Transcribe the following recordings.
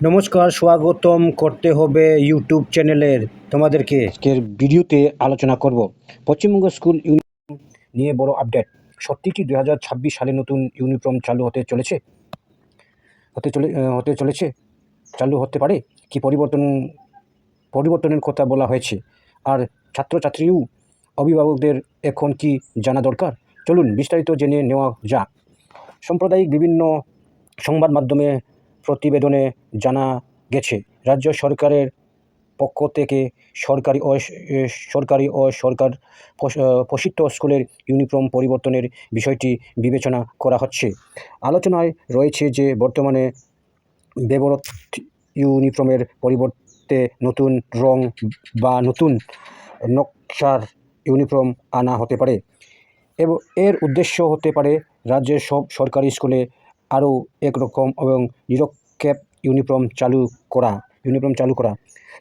নমস্কার, স্বাগতম করতে হবে ইউটিউব চ্যানেলের তোমাদেরকে। আজকের ভিডিওতে আলোচনা করব পশ্চিমবঙ্গ স্কুল ইউনিফর্ম নিয়ে বড় আপডেট। সত্যি কি 2026 সালে নতুন ইউনিফর্ম চালু হতে চলেছে? চালু হতে পারে কি? পরিবর্তনের কথা বলা হয়েছে। আর ছাত্রছাত্রীও অভিভাবকদের এখন কি জানা দরকার? চলুন বিস্তারিত জেনে নেওয়া যাক। সাম্প্রদায়িক বিভিন্ন সংবাদ মাধ্যমে প্রতিবেদনে জানা গেছে, রাজ্য সরকারের পক্ষ থেকে সরকারি ও সরকার প্রসিদ্ধ স্কুলের ইউনিফর্ম পরিবর্তনের বিষয়টি বিবেচনা করা হচ্ছে। আলোচনায় রয়েছে যে বর্তমানে ব্যবহৃত ইউনিফর্মের পরিবর্তে নতুন রং বা নতুন নকশার ইউনিফর্ম আনা হতে পারে। এবং এর উদ্দেশ্য হতে পারে রাজ্যের সব সরকারি স্কুলে আরও একরকম এবং নিরপেক্ষ ইউনিফর্ম চালু করা।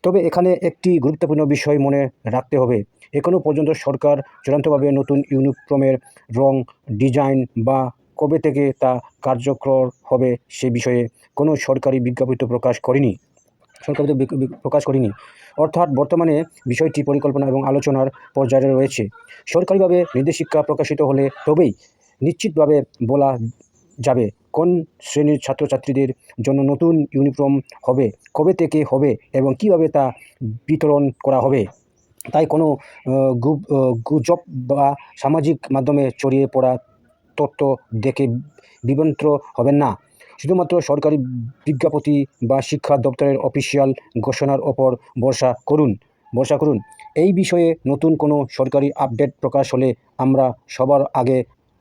তবে এখানে একটি গুরুত্বপূর্ণ বিষয় মনে রাখতে হবে, এখনও পর্যন্ত সরকার চূড়ান্তভাবে নতুন ইউনিফর্মের রং, ডিজাইন বা কবে থেকে তা কার্যকর হবে সে বিষয়ে কোনো সরকারি বিজ্ঞপ্তি প্রকাশ করেনি। অর্থাৎ বর্তমানে বিষয়টি পরিকল্পনা এবং আলোচনার পর্যায়ে রয়েছে। সরকারিভাবে নির্দেশিকা প্রকাশিত হলে তবেই নিশ্চিতভাবে বলা যাবে কোন শ্রেণীর ছাত্রছাত্রীদের জন্য নতুন ইউনিফর্ম হবে, কবে থেকে হবে এবং কীভাবে তা বিতরণ করা হবে। তাই কোনো গুজব বা সামাজিক মাধ্যমে ছড়িয়ে পড়া তথ্য দেখে বিভ্রান্ত হবেন না। শুধুমাত্র সরকারি বিজ্ঞপ্তি বা শিক্ষা দপ্তরের অফিসিয়াল ঘোষণার ওপর ভরসা করুন। এই বিষয়ে নতুন কোনো সরকারি আপডেট প্রকাশ হলে আমরা সবার আগে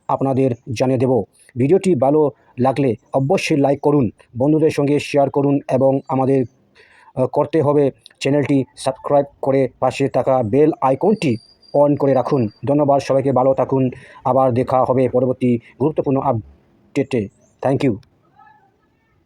আপনাদের জানিয়ে দেব। ভিডিওটি ভালো লাগলে অবশ্যই লাইক করুন, বন্ধুদের সঙ্গে শেয়ার করুন এবং আমাদের করতে হবে চ্যানেলটি সাবস্ক্রাইব করে পাশে থাকা বেল আইকনটি অন করে রাখুন। ধন্যবাদ সবাইকে, ভালো থাকুন। আবার দেখা হবে পরবর্তী গুরুত্বপূর্ণ আপডেটে। Thank you.